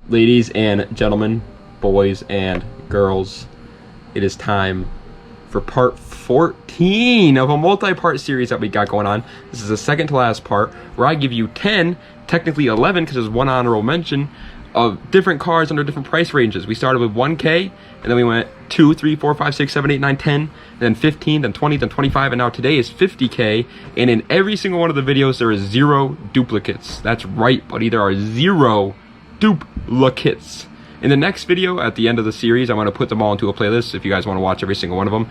Ladies and gentlemen, boys and girls, it is time for part 14 of a multi-part series that we got going on. This is the second to last part where I give you 10, technically 11 because there's one honorable mention, of different cars under different price ranges. We started with 1K, and then we went 2, 3, 4, 5, 6, 7, 8, 9, 10, then 15, then 20, then 25, and now today is 50K, and in every single one of the videos there is 0 duplicates. That's right, buddy, there are 0 duplicates. In the next video, at the end of the series, I'm going to put them all into a playlist if you guys want to watch every single one of them.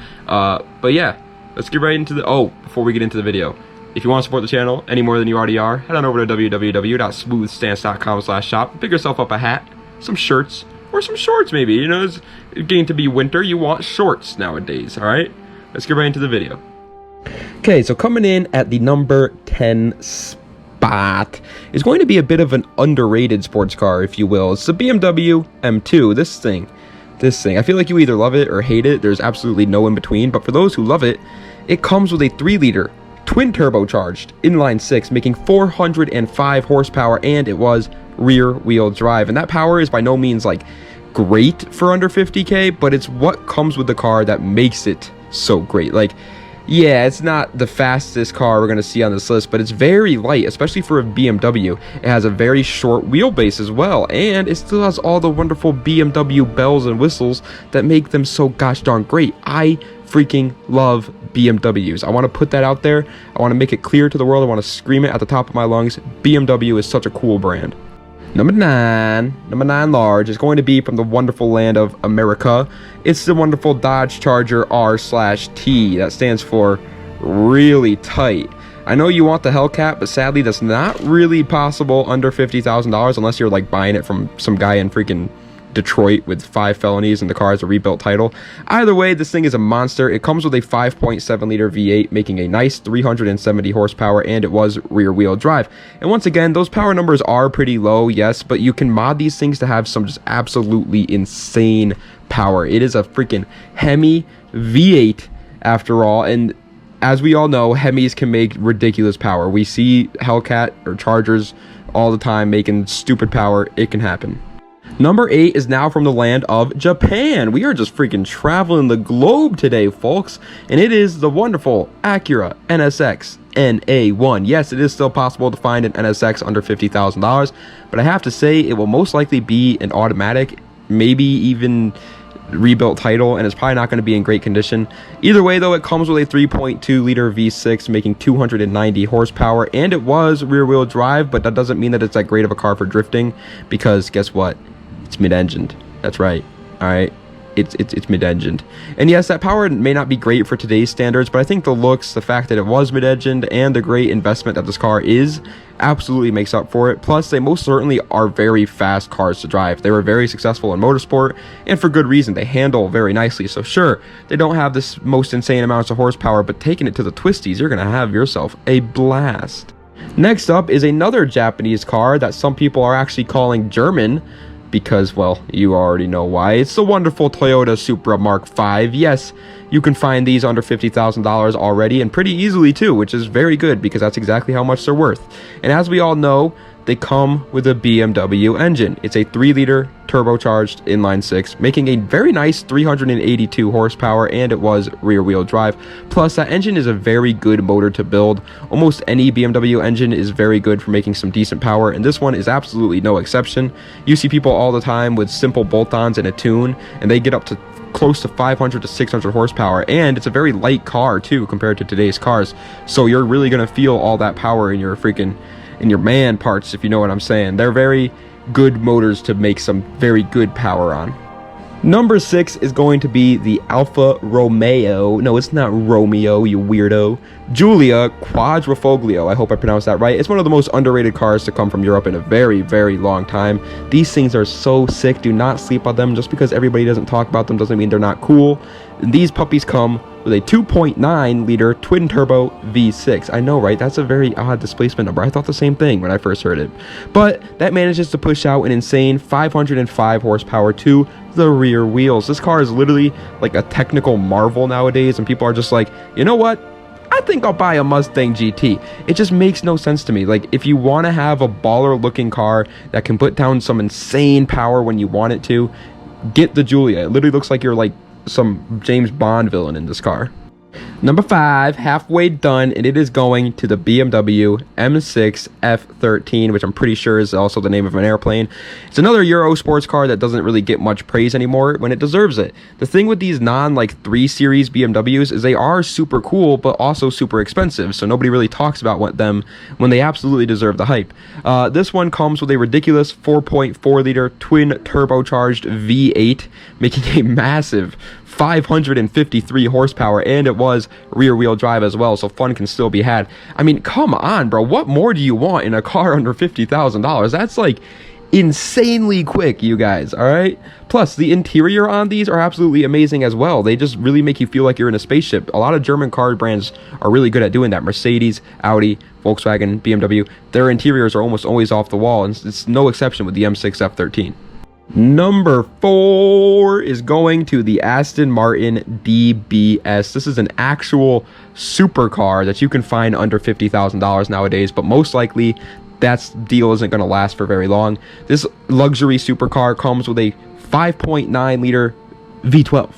But yeah, let's get right into the... Oh, before we get into the video, if you want to support the channel any more than you already are, head on over to www.smoothstance.com/shop. Pick yourself up a hat, some shirts, or some shorts maybe. You know, it's getting to be winter. You want shorts nowadays, all right? Let's get right into the video. Okay, so coming in at the number 10 spot is going to be a bit of an underrated sports car, if you will. It's the BMW M2. This thing. I feel like you either love it or hate it. There's absolutely no in between. But for those who love it, it comes with a 3-liter twin turbocharged inline 6, making 405 horsepower, and it was rear wheel drive. And that power is by no means like great for under 50K, but it's what comes with the car that makes it so great. Like, yeah, it's not the fastest car we're going to see on this list, but it's very light, especially for a BMW. It has a very short wheelbase as well, and it still has all the wonderful BMW bells and whistles that make them so gosh darn great. I freaking love BMWs. I want to put that out there. I want to make it clear to the world. I want to scream it at the top of my lungs. BMW is such a cool brand. Number 9 large is going to be from the wonderful land of America. It's the wonderful Dodge Charger R/T. That stands for really tight. I know you want the Hellcat, but sadly that's not really possible under $50,000 unless you're like buying it from some guy in freaking Detroit with 5 felonies and the car has a rebuilt title. Either way, this thing is a monster. It comes with a 5.7 liter V8, making a nice 370 horsepower, and it was rear wheel drive. And once again, those power numbers are pretty low, yes, but you can mod these things to have some just absolutely insane power. It is a freaking Hemi V8 after all, and as we all know, Hemis can make ridiculous power. We see Hellcat or Chargers all the time making stupid power. It can happen. Number 8 is now from the land of Japan. We are just freaking traveling the globe today, folks. And it is the wonderful Acura NSX NA1. Yes, it is still possible to find an NSX under $50,000, but I have to say it will most likely be an automatic, maybe even rebuilt title, and it's probably not going to be in great condition. Either way, though, it comes with a 3.2 liter V6 making 290 horsepower, and it was rear wheel drive, but that doesn't mean that it's that great of a car for drifting, because guess what? It's mid-engined. That's right. All right. It's mid-engined. And yes, that power may not be great for today's standards, but I think the looks, the fact that it was mid-engined, and the great investment that this car is absolutely makes up for it. Plus, they most certainly are very fast cars to drive. They were very successful in motorsport, and for good reason. They handle very nicely. So sure, they don't have this most insane amounts of horsepower, but taking it to the twisties, you're going to have yourself a blast. Next up is another Japanese car that some people are actually calling German, because, well, you already know why. It's the wonderful Toyota Supra Mark V. Yes, you can find these under $50,000 already, and pretty easily too, which is very good because that's exactly how much they're worth. And as we all know, they come with a BMW engine. It's a 3-liter turbocharged inline 6, making a very nice 382 horsepower, and it was rear wheel drive. Plus, that engine is a very good motor to build. Almost any BMW engine is very good for making some decent power, and this one is absolutely no exception. You see people all the time with simple bolt-ons and a tune, and they get up to close to 500 to 600 horsepower, and it's a very light car too compared to today's cars. So you're really gonna feel all that power in your man parts, if you know what I'm saying. They're very good motors to make some very good power on. Number 6 is going to be the Alfa Romeo. No, it's not Romeo, you weirdo. Giulia Quadrifoglio. I hope I pronounced that right. It's one of the most underrated cars to come from Europe in a very, very long time. These things are so sick. Do not sleep on them. Just because everybody doesn't talk about them doesn't mean they're not cool. These puppies come with a 2.9 liter twin turbo V6. I know, right? That's a very odd displacement number. I thought the same thing when I first heard it. But that manages to push out an insane 505 horsepower to the rear wheels. This car is literally like a technical marvel nowadays, and people are just like, you know what? I think I'll buy a Mustang GT. It just makes no sense to me. Like, if you want to have a baller looking car that can put down some insane power when you want it to, get the Giulia. It literally looks like you're like some James Bond villain in this car. Number 5, halfway done, and it is going to the BMW M6 F13, which I'm pretty sure is also the name of an airplane. It's another Euro sports car that doesn't really get much praise anymore when it deserves it. The thing with these non 3 Series BMWs is they are super cool, but also super expensive, so nobody really talks about them when they absolutely deserve the hype. This one comes with a ridiculous 4.4 liter twin turbocharged V8, making a massive 553 horsepower, and it was rear wheel drive as well, so fun can still be had. I mean, come on, bro, what more do you want in a car under $50,000? That's like insanely quick, you guys. All right, plus the interior on these are absolutely amazing as well. They just really make you feel like you're in a spaceship. A lot of German car brands are really good at doing that. Mercedes, Audi, Volkswagen, BMW, their interiors are almost always off the wall, and it's no exception with the M6 F13. Number 4 is going to the Aston Martin DBS. This is an actual supercar that you can find under $50,000 nowadays, but most likely that deal isn't going to last for very long. This luxury supercar comes with a 5.9 liter V12.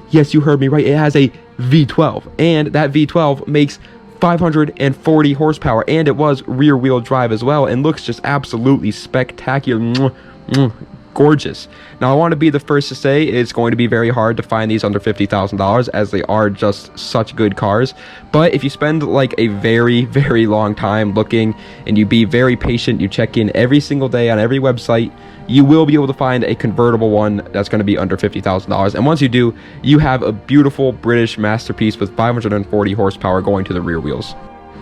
Yes, you heard me right. It has a V12, and that V12 makes 540 horsepower, and it was rear wheel drive as well, and looks just absolutely spectacular. Gorgeous. Now, I want to be the first to say it's going to be very hard to find these under $50,000, as they are just such good cars. But if you spend like a very, very long time looking, and you be very patient, you check in every single day on every website, you will be able to find a convertible one that's going to be under $50,000. And once you do, you have a beautiful British masterpiece with 540 horsepower going to the rear wheels.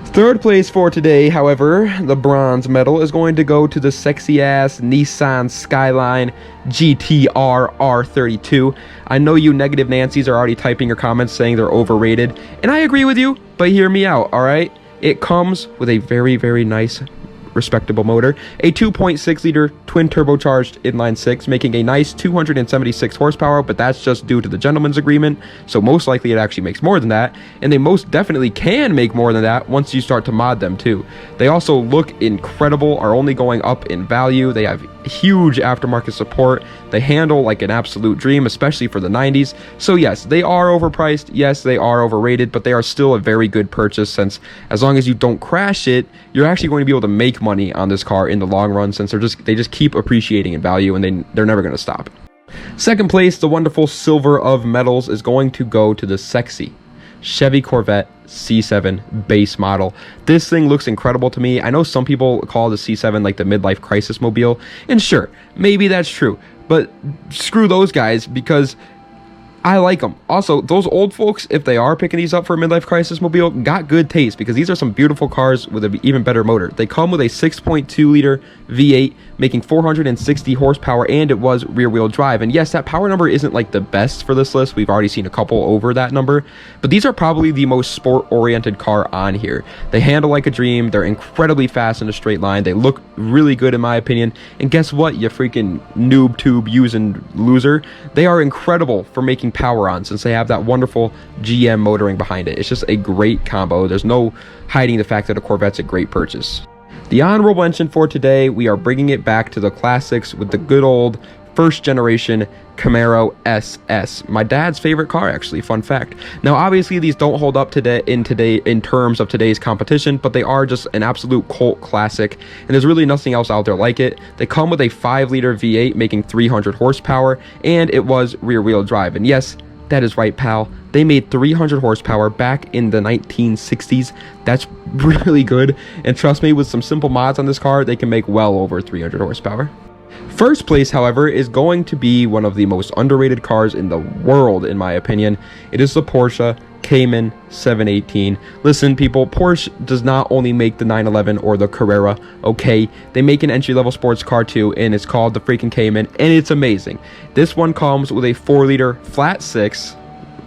Third place for today, however, the bronze medal is going to go to the sexy-ass Nissan Skyline GT-R R32. I know you negative Nancys are already typing your comments saying they're overrated, and I agree with you, but hear me out, all right? It comes with a very, very nice, respectable motor, a 2.6 liter twin turbocharged inline 6, making a nice 276 horsepower, but that's just due to the gentleman's agreement, so most likely it actually makes more than that, and they most definitely can make more than that once you start to mod them too. They also look incredible, are only going up in value, they have huge aftermarket support, they handle like an absolute dream, especially for the 90s. So yes, they are overpriced, yes, they are overrated, but they are still a very good purchase, since as long as you don't crash it, you're actually going to be able to make money on this car in the long run, since they just keep appreciating in value, and they're never going to stop. Second place, the wonderful silver of medals, is going to go to the sexy Chevy Corvette C7 base model. This thing looks incredible to me. I know some people call the C7 like the midlife crisis mobile, and sure, maybe that's true, but screw those guys, because I like them. Also, those old folks, if they are picking these up for a midlife crisis mobile, got good taste, because these are some beautiful cars with an even better motor. They come with a 6.2 liter V8 making 460 horsepower, and it was rear wheel drive. And yes, that power number isn't like the best for this list. We've already seen a couple over that number, but these are probably the most sport oriented car on here. They handle like a dream. They're incredibly fast in a straight line. They look really good in my opinion. And guess what, you freaking noob tube using loser? They are incredible for making power on, since they have that wonderful GM motoring behind it. It's just a great combo. There's no hiding the fact that a Corvette's a great purchase. The honorable mention for today, we are bringing it back to the classics with the good old first generation Camaro SS, my dad's favorite car, actually. Fun fact. Now, obviously, these don't hold up today in terms of today's competition, but they are just an absolute cult classic, and there's really nothing else out there like it. They come with a 5 liter V8 making 300 horsepower, and it was rear wheel drive. And yes, that is right, pal. They made 300 horsepower back in the 1960s. That's really good. And trust me, with some simple mods on this car, they can make well over 300 horsepower. First place, however, is going to be one of the most underrated cars in the world, in my opinion. It is the Porsche Cayman 718. Listen, people, Porsche does not only make the 911 or the Carrera, okay? They make an entry-level sports car too, and it's called the freaking Cayman, and it's amazing. This one comes with a 4 liter flat 6,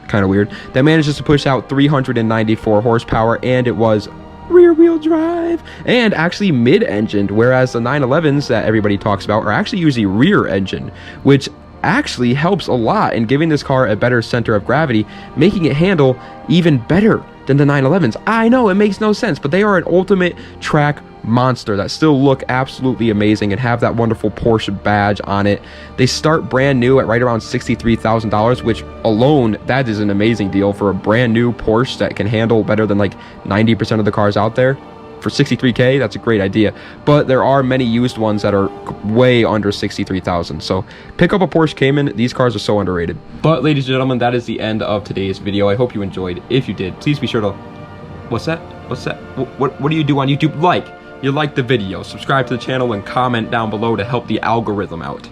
kind of weird, that manages to push out 394 horsepower, and it was rear wheel drive and actually mid-engined, whereas the 911s that everybody talks about are actually usually rear engine, which actually helps a lot in giving this car a better center of gravity, making it handle even better than the 911s. I know it makes no sense, but they are an ultimate track monster that still look absolutely amazing and have that wonderful Porsche badge on it. They start brand new at right around $63,000, which alone, that is an amazing deal for a brand new Porsche that can handle better than like 90% of the cars out there. For 63K, that's a great idea, but there are many used ones that are way under 63,000. So pick up a Porsche Cayman. These cars are so underrated. But ladies and gentlemen, that is the end of today's video. I hope you enjoyed. If you did, please be sure to what's that what do you do on YouTube? You like the video, subscribe to the channel, and comment down below to help the algorithm out.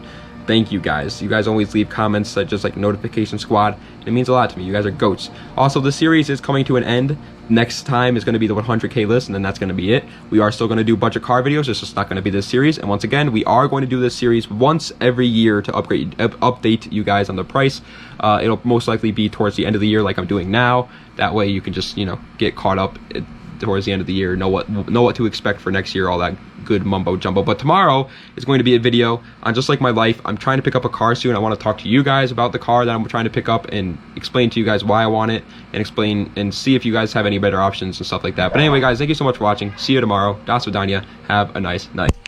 Thank you guys. You guys always leave comments that just like Notification Squad. It means a lot to me. You guys are goats. Also, the series is coming to an end. Next time is going to be the 100K list, and then that's going to be it. We are still going to do budget car videos. It's just not going to be this series. And once again, we are going to do this series once every year to update you guys on the price. It'll most likely be towards the end of the year, like I'm doing now. That way, you can just get caught up towards the end of the year, know what to expect for next year, all that good mumbo jumbo. But tomorrow is going to be a video on just like my life. I'm trying to pick up a car soon. I want to talk to you guys about the car that I'm trying to pick up and explain to you guys why I want it, and explain and see if you guys have any better options and stuff like that. But anyway, guys, thank you so much for watching. See you tomorrow. Das Vidania. Have a nice night.